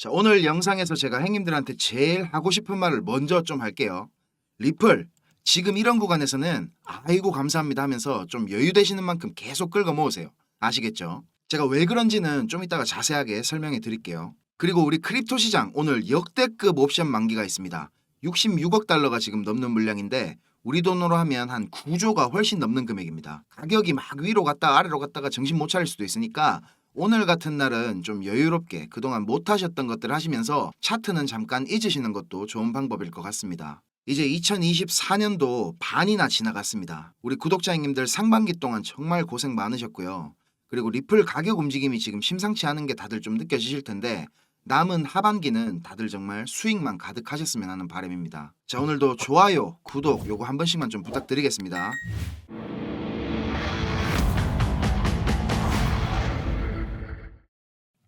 자, 오늘 영상에서 제가 형님들한테 제일 하고 싶은 말을 먼저 좀 할게요. 리플, 지금 이런 구간에서는 아이고 감사합니다 하면서 좀 여유 되시는 만큼 계속 긁어 모으세요. 아시겠죠? 제가 왜 그런지는 좀 이따가 자세하게 설명해 드릴게요. 그리고 우리 크립토 시장 오늘 역대급 옵션 만기가 있습니다. 66억 달러가 지금 넘는 물량인데 우리 돈으로 하면 한 9조가 훨씬 넘는 금액입니다. 가격이 막 위로 갔다 아래로 갔다가 정신 못 차릴 수도 있으니까 오늘 같은 날은 좀 여유롭게 그동안 못하셨던 것들 하시면서 차트는 잠깐 잊으시는 것도 좋은 방법일 것 같습니다. 이제 2024년도 반이나 지나갔습니다. 우리 구독자 형님들 상반기 동안 정말 고생 많으셨고요. 그리고 리플 가격 움직임이 지금 심상치 않은 게 다들 좀 느껴지실 텐데 남은 하반기는 다들 정말 수익만 가득하셨으면 하는 바람입니다. 자, 오늘도 좋아요, 구독 요거 한 번씩만 좀 부탁드리겠습니다.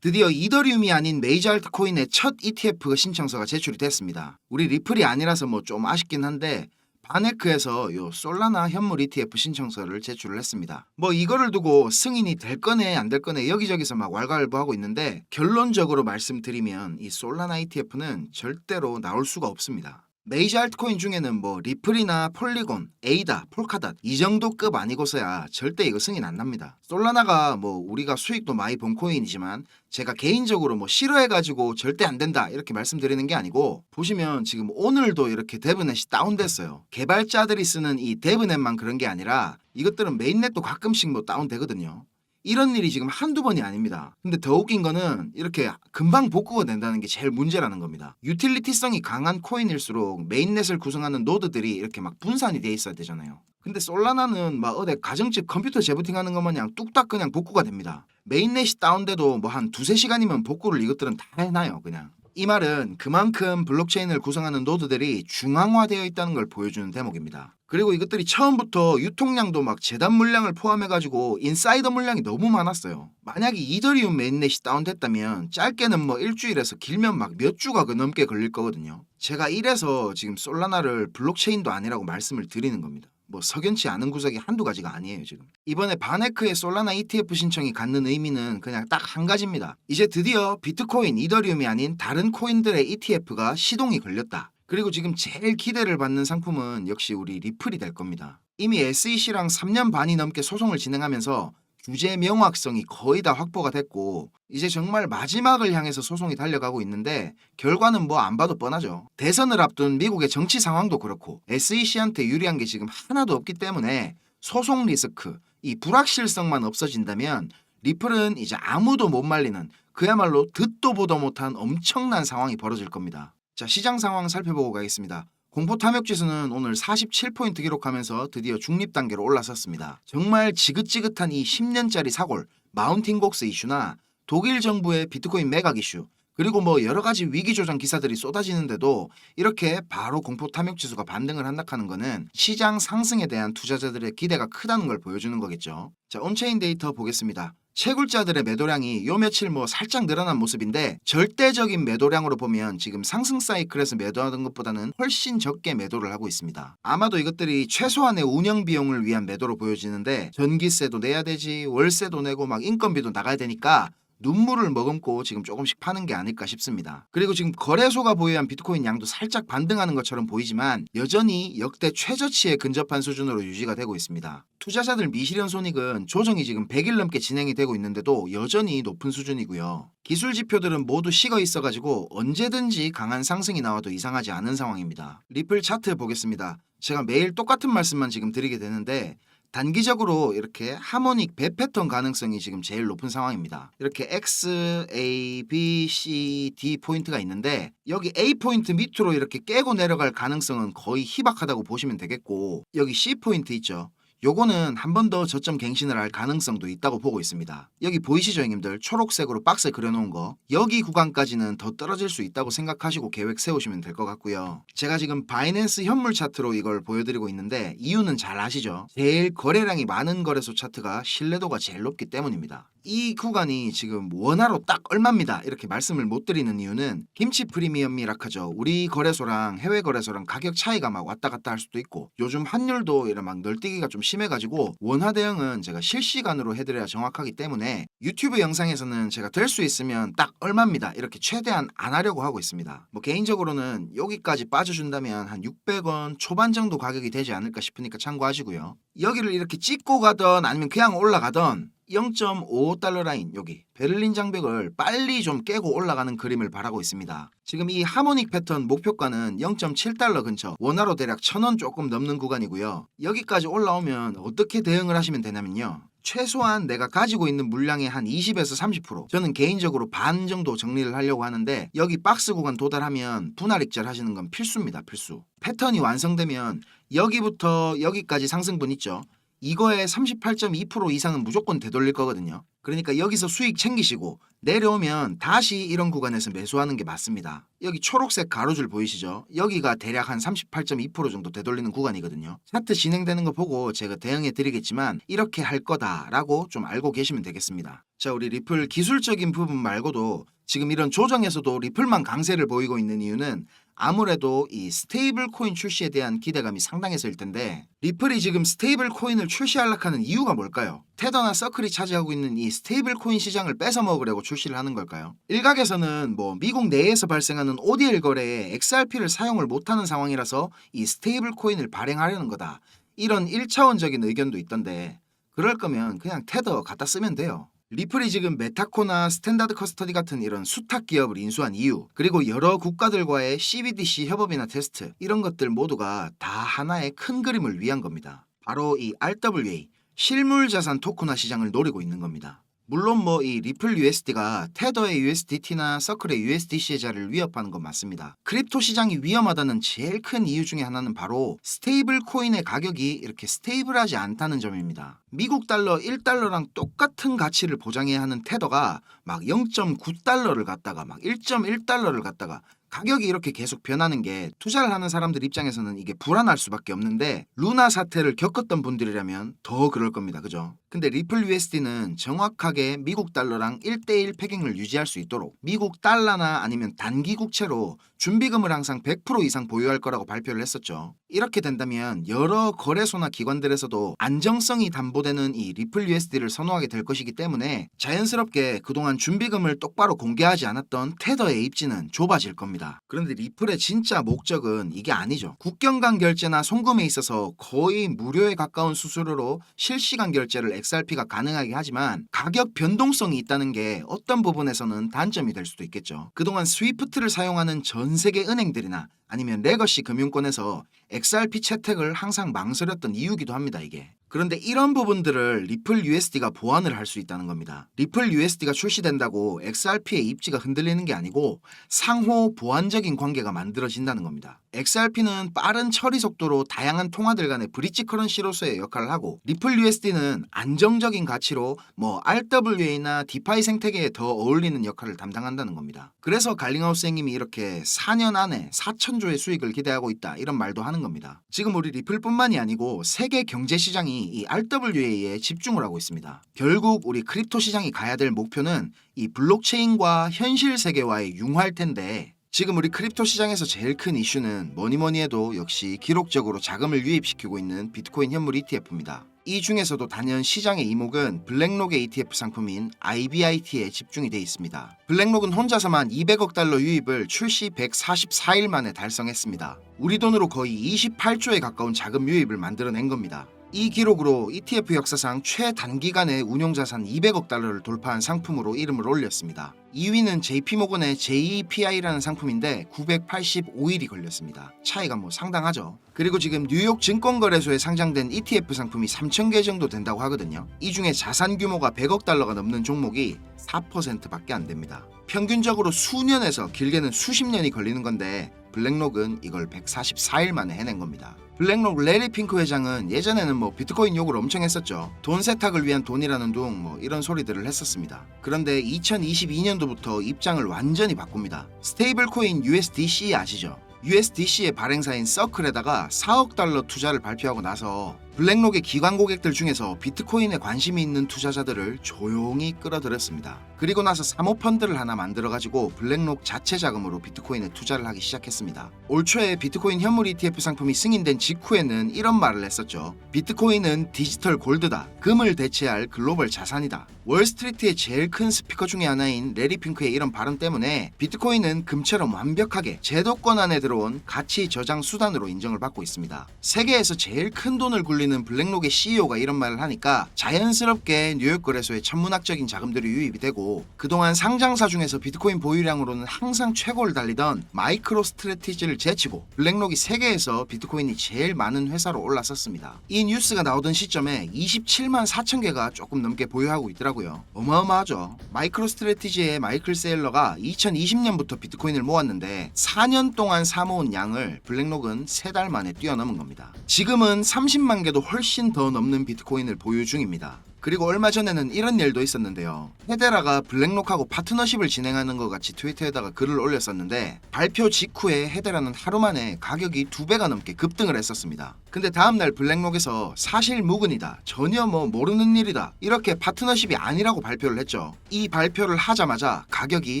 드디어 이더리움이 아닌 메이저 알트코인의 첫 ETF 신청서가 제출이 됐습니다. 우리 리플이 아니라서 뭐 좀 아쉽긴 한데 바네크에서 요 솔라나 현물 ETF 신청서를 제출을 했습니다. 뭐 이거를 두고 승인이 될 거네 안 될 거네 여기저기서 막 왈가왈부하고 있는데 결론적으로 말씀드리면 이 솔라나 ETF는 절대로 나올 수가 없습니다. 메이저 알트코인 중에는 뭐 리플이나 폴리곤, 에이다, 폴카닷 이 정도 급 아니고서야 절대 이거 승인 안 납니다. 솔라나가 뭐 우리가 수익도 많이 본 코인이지만 제가 개인적으로 뭐 싫어해가지고 절대 안 된다 이렇게 말씀드리는 게 아니고 보시면 지금 오늘도 이렇게 데브넷이 다운됐어요. 개발자들이 쓰는 이 데브넷만 그런 게 아니라 이것들은 메인넷도 가끔씩 뭐 다운되거든요. 이런 일이 지금 한두 번이 아닙니다. 근데 더 웃긴 거는 이렇게 금방 복구가 된다는 게 제일 문제라는 겁니다. 유틸리티성이 강한 코인일수록 메인넷을 구성하는 노드들이 이렇게 막 분산이 돼 있어야 되잖아요. 근데 솔라나는 막 어디 가정집 컴퓨터 재부팅하는 것 마냥 뚝딱 그냥 복구가 됩니다. 메인넷이 다운돼도 뭐 한 두세 시간이면 복구를 이것들은 다 해놔요 그냥. 이 말은 그만큼 블록체인을 구성하는 노드들이 중앙화되어 있다는 걸 보여주는 대목입니다. 그리고 이것들이 처음부터 유통량도 막 재단 물량을 포함해가지고 인사이더 물량이 너무 많았어요. 만약에 이더리움 메인넷이 다운됐다면 짧게는 뭐 일주일에서 길면 막 몇 주가 넘게 걸릴 거거든요. 제가 이래서 지금 솔라나를 블록체인도 아니라고 말씀을 드리는 겁니다. 뭐 석연치 않은 구석이 한두 가지가 아니에요 지금. 이번에 바네크의 솔라나 ETF 신청이 갖는 의미는 그냥 딱 한 가지입니다. 이제 드디어 비트코인, 이더리움이 아닌 다른 코인들의 ETF가 시동이 걸렸다. 그리고 지금 제일 기대를 받는 상품은 역시 우리 리플이 될 겁니다. 이미 SEC랑 3년 반이 넘게 소송을 진행하면서 규제 명확성이 거의 다 확보가 됐고 이제 정말 마지막을 향해서 소송이 달려가고 있는데 결과는 뭐 안 봐도 뻔하죠. 대선을 앞둔 미국의 정치 상황도 그렇고 SEC한테 유리한 게 지금 하나도 없기 때문에 소송 리스크, 이 불확실성만 없어진다면 리플은 이제 아무도 못 말리는 그야말로 듣도 보도 못한 엄청난 상황이 벌어질 겁니다. 자, 시장 상황 살펴보고 가겠습니다. 공포 탐욕 지수는 오늘 47포인트 기록하면서 드디어 중립 단계로 올라섰습니다. 정말 지긋지긋한 이 10년짜리 사골, 마운틴 곡스 이슈나 독일 정부의 비트코인 매각 이슈, 그리고 뭐 여러 가지 위기 조정 기사들이 쏟아지는데도 이렇게 바로 공포 탐욕 지수가 반등을 한다는 거는 시장 상승에 대한 투자자들의 기대가 크다는 걸 보여주는 거겠죠. 자, 온체인 데이터 보겠습니다. 채굴자들의 매도량이 요 며칠 뭐 살짝 늘어난 모습인데 절대적인 매도량으로 보면 지금 상승 사이클에서 매도하던 것보다는 훨씬 적게 매도를 하고 있습니다. 아마도 이것들이 최소한의 운영 비용을 위한 매도로 보여지는데 전기세도 내야 되지, 월세도 내고 막 인건비도 나가야 되니까 눈물을 머금고 지금 조금씩 파는 게 아닐까 싶습니다. 그리고 지금 거래소가 보유한 비트코인 양도 살짝 반등하는 것처럼 보이지만 여전히 역대 최저치에 근접한 수준으로 유지가 되고 있습니다. 투자자들 미실현 손익은 조정이 지금 100일 넘게 진행이 되고 있는데도 여전히 높은 수준이고요. 기술 지표들은 모두 식어 있어가지고 언제든지 강한 상승이 나와도 이상하지 않은 상황입니다. 리플 차트 보겠습니다. 제가 매일 똑같은 말씀만 지금 드리게 되는데 단기적으로 이렇게 하모닉 배 패턴 가능성이 지금 제일 높은 상황입니다. 이렇게 X, A, B, C, D 포인트가 있는데 여기 A 포인트 밑으로 이렇게 깨고 내려갈 가능성은 거의 희박하다고 보시면 되겠고 여기 C 포인트 있죠. 요거는 한 번 더 저점 갱신을 할 가능성도 있다고 보고 있습니다. 여기 보이시죠 형님들? 초록색으로 박스에 그려놓은 거 여기 구간까지는 더 떨어질 수 있다고 생각하시고 계획 세우시면 될 것 같고요. 제가 지금 바이낸스 현물 차트로 이걸 보여드리고 있는데 이유는 잘 아시죠? 제일 거래량이 많은 거래소 차트가 신뢰도가 제일 높기 때문입니다. 이 구간이 지금 원화로 딱 얼마입니다 이렇게 말씀을 못 드리는 이유는 김치 프리미엄이라카죠. 우리 거래소랑 해외 거래소랑 가격 차이가 막 왔다 갔다 할 수도 있고 요즘 환율도 이런 막 널뛰기가 좀 심해가지고 원화 대응은 제가 실시간으로 해드려야 정확하기 때문에 유튜브 영상에서는 제가 될 수 있으면 딱 얼마입니다 이렇게 최대한 안 하려고 하고 있습니다. 뭐 개인적으로는 여기까지 빠져준다면 한 600원 초반 정도 가격이 되지 않을까 싶으니까 참고하시고요. 여기를 이렇게 찍고 가던 아니면 그냥 올라가던 0.55달러 라인, 여기 베를린 장벽을 빨리 좀 깨고 올라가는 그림을 바라고 있습니다. 지금 이 하모닉 패턴 목표가는 0.7달러 근처, 원화로 대략 1,000원 조금 넘는 구간이고요. 여기까지 올라오면 어떻게 대응을 하시면 되냐면요, 최소한 내가 가지고 있는 물량의 한 20에서 30%, 저는 개인적으로 반 정도 정리를 하려고 하는데, 여기 박스 구간 도달하면 분할 익절 하시는 건 필수입니다. 필수. 패턴이 완성되면 여기부터 여기까지 상승분 있죠, 이거의 38.2% 이상은 무조건 되돌릴 거거든요. 그러니까 여기서 수익 챙기시고 내려오면 다시 이런 구간에서 매수하는 게 맞습니다. 여기 초록색 가로줄 보이시죠? 여기가 대략 한 38.2% 정도 되돌리는 구간이거든요. 차트 진행되는 거 보고 제가 대응해 드리겠지만 이렇게 할 거다라고 좀 알고 계시면 되겠습니다. 자, 우리 리플 기술적인 부분 말고도 지금 이런 조정에서도 리플만 강세를 보이고 있는 이유는 아무래도 이 스테이블 코인 출시에 대한 기대감이 상당해서일 텐데, 리플이 지금 스테이블 코인을 출시하려고 하는 이유가 뭘까요? 테더나 서클이 차지하고 있는 이 스테이블 코인 시장을 뺏어 먹으려고 출시를 하는 걸까요? 일각에서는 뭐 미국 내에서 발생하는 ODL 거래에 XRP를 사용을 못하는 상황이라서 이 스테이블 코인을 발행하려는 거다, 이런 1차원적인 의견도 있던데, 그럴 거면 그냥 테더 갖다 쓰면 돼요. 리플이 지금 메타코나 스탠다드 커스터디 같은 이런 수탁 기업을 인수한 이유, 그리고 여러 국가들과의 CBDC 협업이나 테스트, 이런 것들 모두가 다 하나의 큰 그림을 위한 겁니다. 바로 이 RWA, 실물 자산 토큰화 시장을 노리고 있는 겁니다. 물론 뭐 이 리플 USD가 테더의 USDT나 서클의 USDC의 자리를 위협하는 건 맞습니다. 크립토 시장이 위험하다는 제일 큰 이유 중에 하나는 바로 스테이블 코인의 가격이 이렇게 스테이블하지 않다는 점입니다. 미국 달러 1달러랑 똑같은 가치를 보장해야 하는 테더가 막 0.9달러를 갖다가 막 1.1달러를 갖다가 가격이 이렇게 계속 변하는 게 투자를 하는 사람들 입장에서는 이게 불안할 수밖에 없는데, 루나 사태를 겪었던 분들이라면 더 그럴 겁니다. 그죠? 근데 리플 USD는 정확하게 미국 달러랑 1대1 패깅을 유지할 수 있도록 미국 달러나 아니면 단기 국채로 준비금을 항상 100% 이상 보유할 거라고 발표를 했었죠. 이렇게 된다면 여러 거래소나 기관들에서도 안정성이 담보되는 이 리플 USD를 선호하게 될 것이기 때문에 자연스럽게 그동안 준비금을 똑바로 공개하지 않았던 테더의 입지는 좁아질 겁니다. 그런데 리플의 진짜 목적은 이게 아니죠. 국경 간 결제나 송금에 있어서 거의 무료에 가까운 수수료로 실시간 결제를 XRP가 가능하게 하지만 가격 변동성이 있다는 게 어떤 부분에서는 단점이 될 수도 있겠죠. 그동안 스위프트를 사용하는 전 세계 은행들이나 아니면 레거시 금융권에서 XRP 채택을 항상 망설였던 이유기도 합니다, 이게. 그런데 이런 부분들을 리플 USD가 보완을 할 수 있다는 겁니다. 리플 USD가 출시된다고 XRP의 입지가 흔들리는 게 아니고 상호 보완적인 관계가 만들어진다는 겁니다. XRP는 빠른 처리 속도로 다양한 통화들 간의 브릿지 커런시로서의 역할을 하고, 리플 USD는 안정적인 가치로 뭐 RWA나 디파이 생태계에 더 어울리는 역할을 담당한다는 겁니다. 그래서 갈링하우스 형님이 이렇게 4년 안에 4천조의 수익을 기대하고 있다, 이런 말도 하는 겁니다. 지금 우리 리플뿐만이 아니고 세계 경제 시장이 이 RWA에 집중을 하고 있습니다. 결국 우리 크립토 시장이 가야 될 목표는 이 블록체인과 현실 세계와의 융화일 텐데, 지금 우리 크립토 시장에서 제일 큰 이슈는 뭐니 해도 역시 기록적으로 자금을 유입시키고 있는 비트코인 현물 ETF입니다. 이 중에서도 단연 시장의 이목은 블랙록의 ETF 상품인 IBIT에 집중이 돼 있습니다. 블랙록은 혼자서만 200억 달러 유입을 출시 144일 만에 달성했습니다. 우리 돈으로 거의 28조에 가까운 자금 유입을 만들어낸 겁니다. 이 기록으로 ETF 역사상 최단기간에 운용자산 200억 달러를 돌파한 상품으로 이름을 올렸습니다. 2위는 JP모건의 JEPI라는 상품인데 985일이 걸렸습니다. 차이가 뭐 상당하죠. 그리고 지금 뉴욕 증권거래소에 상장된 ETF 상품이 3,000개 정도 된다고 하거든요. 이 중에 자산 규모가 100억 달러가 넘는 종목이 4%밖에 안 됩니다. 평균적으로 수년에서 길게는 수십 년이 걸리는 건데 블랙록은 이걸 144일 만에 해낸 겁니다. 블랙록 레리 핑크 회장은 예전에는 뭐 비트코인 욕을 엄청 했었죠. 돈 세탁을 위한 돈이라는 둥 뭐 이런 소리들을 했었습니다. 그런데 2022년도부터 입장을 완전히 바꿉니다. 스테이블 코인 USDC 아시죠? USDC의 발행사인 서클에다가 4억 달러 투자를 발표하고 나서 블랙록의 기관 고객들 중에서 비트코인에 관심이 있는 투자자들을 조용히 끌어들였습니다. 그리고 나서 사모펀드를 하나 만들어가지고 블랙록 자체 자금으로 비트코인에 투자를 하기 시작했습니다. 올 초에 비트코인 현물 ETF 상품이 승인된 직후에는 이런 말을 했었죠. 비트코인은 디지털 골드다. 금을 대체할 글로벌 자산이다. 월스트리트의 제일 큰 스피커 중에 하나인 레리 핑크의 이런 발언 때문에 비트코인은 금처럼 완벽하게 제도권 안에 들어온 가치 저장 수단으로 인정을 받고 있습니다. 세계에서 제일 큰 돈을 굴리는 블랙록의 CEO가 이런 말을 하니까 자연스럽게 뉴욕 거래소에 천문학적인 자금들이 유입이 되고, 그동안 상장사 중에서 비트코인 보유량으로는 항상 최고를 달리던 마이크로 스트래티지를 제치고 블랙록이 세계에서 비트코인이 제일 많은 회사로 올라섰습니다. 이 뉴스가 나오던 시점에 27만 4천 개가 조금 넘게 보유하고 있더라고요. 어마어마하죠. 마이크로 스트래티지의 마이클 세일러가 2020년부터 비트코인을 모았는데 4년 동안 사모은 양을 블랙록은 3달 만에 뛰어넘은 겁니다. 지금은 30만 개도 훨씬 더 넘는 비트코인을 보유 중입니다. 그리고 얼마 전에는 이런 일도 있었는데요. 헤데라가 블랙록하고 파트너십을 진행하는 것 같이 트위터에다가 글을 올렸었는데, 발표 직후에 헤데라는 하루 만에 가격이 2배가 넘게 급등을 했었습니다. 근데 다음날 블랙록에서 사실 무근이다, 전혀 모르는 일이다, 이렇게 파트너십이 아니라고 발표를 했죠. 이 발표를 하자마자 가격이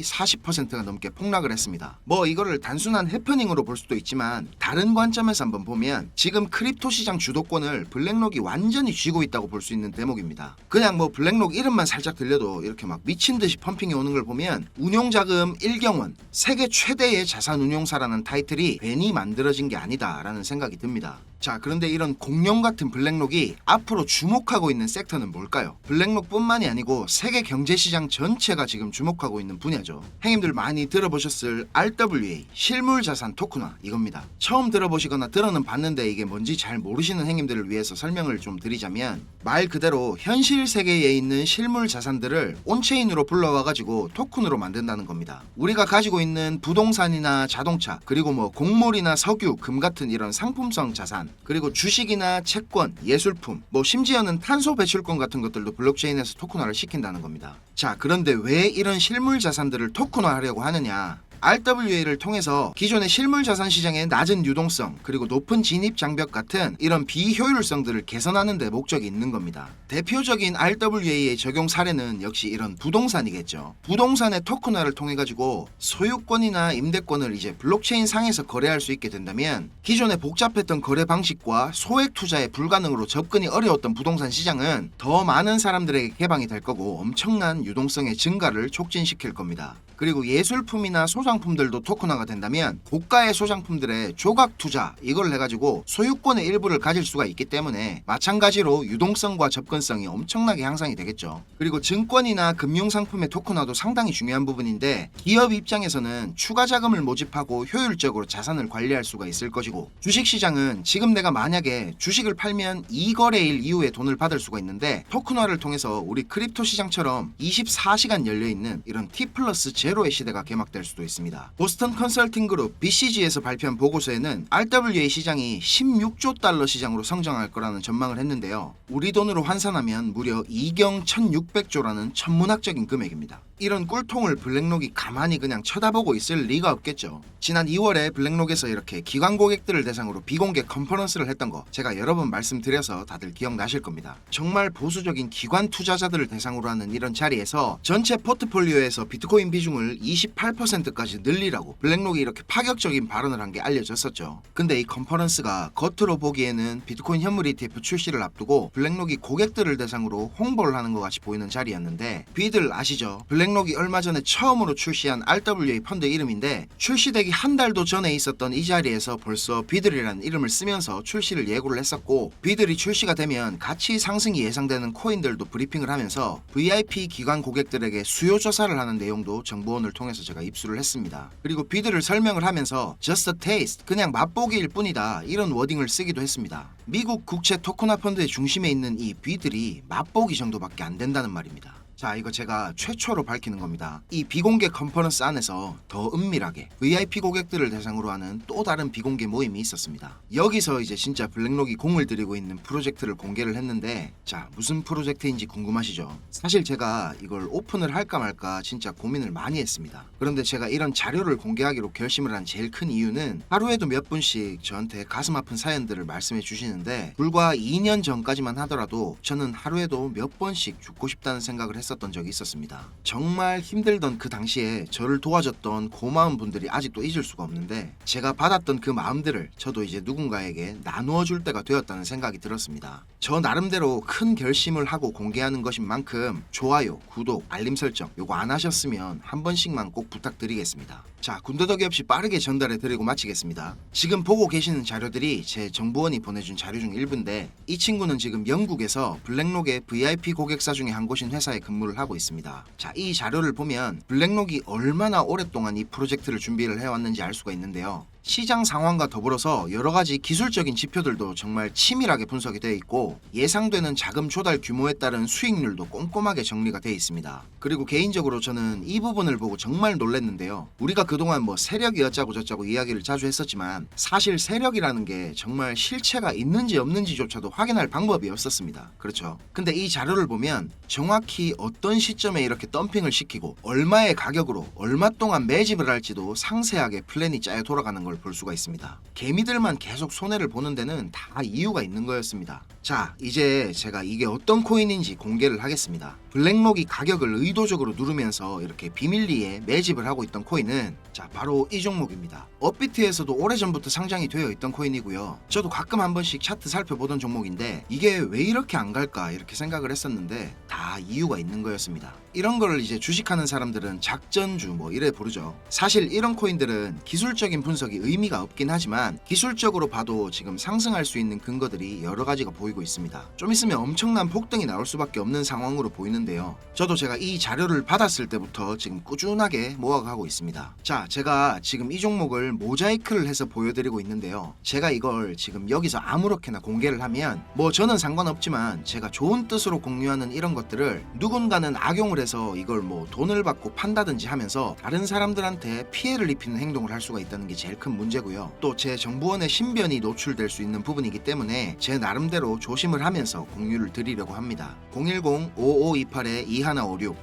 40%가 넘게 폭락을 했습니다. 이거를 단순한 해프닝으로 볼 수도 있지만 다른 관점에서 한번 보면 지금 크립토 시장 주도권을 블랙록이 완전히 쥐고 있다고 볼 수 있는 대목입니다. 그냥 블랙록 이름만 살짝 들려도 이렇게 막 미친듯이 펌핑이 오는 걸 보면 운용자금 1경원, 세계 최대의 자산운용사라는 타이틀이 괜히 만들어진 게 아니다라는 생각이 듭니다. 자, 그런데 이런 공룡 같은 블랙록이 앞으로 주목하고 있는 섹터는 뭘까요? 블랙록뿐만이 아니고 세계 경제시장 전체가 지금 주목하고 있는 분야죠. 형님들 많이 들어보셨을 RWA, 실물자산 토큰화, 이겁니다. 처음 들어보시거나 들어는 봤는데 이게 뭔지 잘 모르시는 형님들을 위해서 설명을 좀 드리자면, 말 그대로 현실 세계에 있는 실물 자산들을 온체인으로 불러와가지고 토큰으로 만든다는 겁니다. 우리가 가지고 있는 부동산이나 자동차, 그리고 곡물이나 석유, 금 같은 이런 상품성 자산, 그리고 주식이나 채권, 예술품, 심지어는 탄소 배출권 같은 것들도 블록체인에서 토큰화를 시킨다는 겁니다. 자, 그런데 왜 이런 실물 자산들을 토큰화하려고 하느냐? RWA를 통해서 기존의 실물 자산 시장의 낮은 유동성, 그리고 높은 진입 장벽 같은 이런 비효율성들을 개선하는 데 목적이 있는 겁니다. 대표적인 RWA의 적용 사례는 역시 이런 부동산이겠죠. 부동산의 토큰화를 통해 가지고 소유권이나 임대권을 이제 블록체인 상에서 거래할 수 있게 된다면, 기존의 복잡했던 거래 방식과 소액 투자에 불가능으로 접근이 어려웠던 부동산 시장은 더 많은 사람들에게 개방이 될 거고 엄청난 유동성의 증가를 촉진시킬 겁니다. 그리고 예술품이나 소장품들도 토큰화가 된다면 고가의 소장품들의 조각 투자, 이걸 해가지고 소유권의 일부를 가질 수가 있기 때문에 마찬가지로 유동성과 접근성이 엄청나게 향상이 되겠죠. 그리고 증권이나 금융상품의 토큰화도 상당히 중요한 부분인데, 기업 입장에서는 추가 자금을 모집하고 효율적으로 자산을 관리할 수가 있을 것이고, 주식시장은 지금 내가 만약에 주식을 팔면 2거래일 이후에 돈을 받을 수가 있는데, 토큰화를 통해서 우리 크립토 시장처럼 24시간 열려있는 이런 T+0 제로의 시대가 개막될 수도 있습니다. 보스턴 컨설팅 그룹 BCG에서 발표한 보고서에는 RWA 시장이 16조 달러 시장으로 성장할 거라는 전망을 했는데요. 우리 돈으로 환산하면 무려 2경 1600조라는 천문학적인 금액입니다. 이런 꿀통을 블랙록이 가만히 그냥 쳐다보고 있을 리가 없겠죠. 지난 2월에 블랙록에서 이렇게 기관 고객들을 대상으로 비공개 컨퍼런스를 했던 거 제가 여러 번 말씀드려서 다들 기억나실 겁니다. 정말 보수적인 기관 투자자들을 대상으로 하는 이런 자리에서 전체 포트폴리오에서 비트코인 비중을 28%까지 늘리라고 블랙록이 이렇게 파격적인 발언을 한 게 알려졌었죠. 근데 이 컨퍼런스가 겉으로 보기에는 비트코인 현물 ETF 출시를 앞두고 블랙록이 고객들을 대상으로 홍보를 하는 것 같이 보이는 자리였는데, 비들 아시죠? 블랙록이 얼마 전에 처음으로 출시한 RWA 펀드 이름인데, 출시되기 한 달도 전에 있었던 이 자리에서 벌써 비들이라는 이름을 쓰면서 출시를 예고를 했었고, 비들이 출시가 되면 가치 상승이 예상되는 코인들도 브리핑을 하면서 VIP 기관 고객들에게 수요 조사를 하는 내용도 정보원을 통해서 제가 입수를 했습니다. 그리고 비들을 설명을 하면서 just a taste, 그냥 맛보기일 뿐이다, 이런 워딩을 쓰기도 했습니다. 미국 국채 토큰화 펀드의 중심에 있는 이 비들이 맛보기 정도밖에 안 된다는 말입니다. 자, 이거 제가 최초로 밝히는 겁니다. 이 비공개 컨퍼런스 안에서 더 은밀하게 VIP 고객들을 대상으로 하는 또 다른 비공개 모임이 있었습니다. 여기서 이제 진짜 블랙록이 공을 들이고 있는 프로젝트를 공개를 했는데, 자, 무슨 프로젝트인지 궁금하시죠? 사실 제가 이걸 오픈을 할까 말까 진짜 고민을 많이 했습니다. 그런데 제가 이런 자료를 공개하기로 결심을 한 제일 큰 이유는 하루에도 몇 분씩 저한테 가슴 아픈 사연들을 말씀해 주시는데, 불과 2년 전까지만 하더라도 저는 하루에도 몇 번씩 죽고 싶다는 생각을 했었던 적이 있었습니다. 정말 힘들던 그 당시에 저를 도와줬던 고마운 분들이 아직도 잊을 수가 없는데, 제가 받았던 그 마음들을 저도 이제 누군가에게 나누어 줄 때가 되었다는 생각이 들었습니다. 저 나름대로 큰 결심을 하고 공개하는 것인 만큼 좋아요, 구독, 알림 설정 요거 안 하셨으면 한 번씩만 꼭 부탁드리겠습니다. 자, 군더더기 없이 빠르게 전달해 드리고 마치겠습니다. 지금 보고 계시는 자료들이 제 정보원이 보내준 자료 중 일부인데, 이 친구는 지금 영국에서 블랙록의 VIP 고객사 중에 한 곳인 회사에 근무를 하고 있습니다. 자, 이 자료를 보면 블랙록이 얼마나 오랫동안 이 프로젝트를 준비를 해왔는지 알 수가 있는데요. 시장 상황과 더불어서 여러 가지 기술적인 지표들도 정말 치밀하게 분석이 되어 있고, 예상되는 자금 조달 규모에 따른 수익률도 꼼꼼하게 정리가 되어 있습니다. 그리고 개인적으로 저는 이 부분을 보고 정말 놀랐는데요. 우리가 그동안 뭐 세력이 어쩌고 저쩌고 이야기를 자주 했었지만, 사실 세력이라는 게 정말 실체가 있는지 없는지조차도 확인할 방법이 없었습니다. 그렇죠? 근데 이 자료를 보면 정확히 어떤 시점에 이렇게 덤핑을 시키고 얼마의 가격으로 얼마 동안 매집을 할지도 상세하게 플랜이 짜여 돌아가는 걸 볼 수가 있습니다. 개미들만 계속 손해를 보는 데는 다 이유가 있는 거였습니다. 자, 이제 제가 이게 어떤 코인인지 공개를 하겠습니다. 블랙록이 가격을 의도적으로 누르면서 이렇게 비밀리에 매집을 하고 있던 코인은, 자, 바로 이 종목입니다. 업비트에서도 오래전부터 상장이 되어 있던 코인이고요. 저도 가끔 한 번씩 차트 살펴보던 종목인데, 이게 왜 이렇게 안 갈까 이렇게 생각을 했었는데 다 이유가 있는 거였습니다. 이런 걸 이제 주식하는 사람들은 작전주 뭐 이래 부르죠. 사실 이런 코인들은 기술적인 분석이 의미가 없긴 하지만 기술적으로 봐도 지금 상승할 수 있는 근거들이 여러 가지가 보이고 있습니다. 좀 있으면 엄청난 폭등이 나올 수밖에 없는 상황으로 보이는데요. 저도 제가 이 자료를 받았을 때부터 지금 꾸준하게 모아가고 있습니다. 자, 제가 지금 이 종목을 모자이크를 해서 보여드리고 있는데요. 제가 이걸 지금 여기서 아무렇게나 공개를 하면 뭐 저는 상관없지만, 제가 좋은 뜻으로 공유하는 이런 것들을 누군가는 악용을 해서 이걸 뭐 돈을 받고 판다든지 하면서 다른 사람들한테 피해를 입히는 행동을 할 수가 있다는 게 제일 큰 문제고요. 또 제 정보원의 신변이 노출될 수 있는 부분이기 때문에 제 나름대로 조심을 하면서 공유를 드리려고 합니다. 010-5528-2156,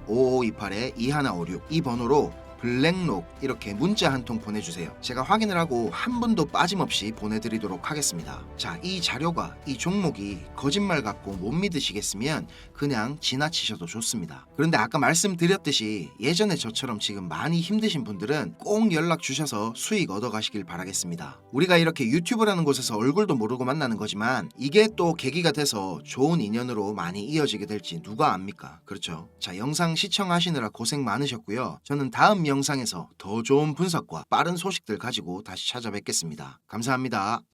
010-5528-2156 이 번호로 블랙록 이렇게 문자 한 통 보내주세요. 제가 확인을 하고 한 분도 빠짐없이 보내드리도록 하겠습니다. 자, 이 자료가, 이 종목이 거짓말 같고 못 믿으시겠으면 그냥 지나치셔도 좋습니다. 그런데 아까 말씀드렸듯이 예전에 저처럼 지금 많이 힘드신 분들은 꼭 연락 주셔서 수익 얻어가시길 바라겠습니다. 우리가 이렇게 유튜브라는 곳에서 얼굴도 모르고 만나는 거지만, 이게 또 계기가 돼서 좋은 인연으로 많이 이어지게 될지 누가 압니까? 그렇죠? 자, 영상 시청하시느라 고생 많으셨고요. 저는 다음 영상에서 더 좋은 분석과 빠른 소식들 가지고 다시 찾아뵙겠습니다. 감사합니다.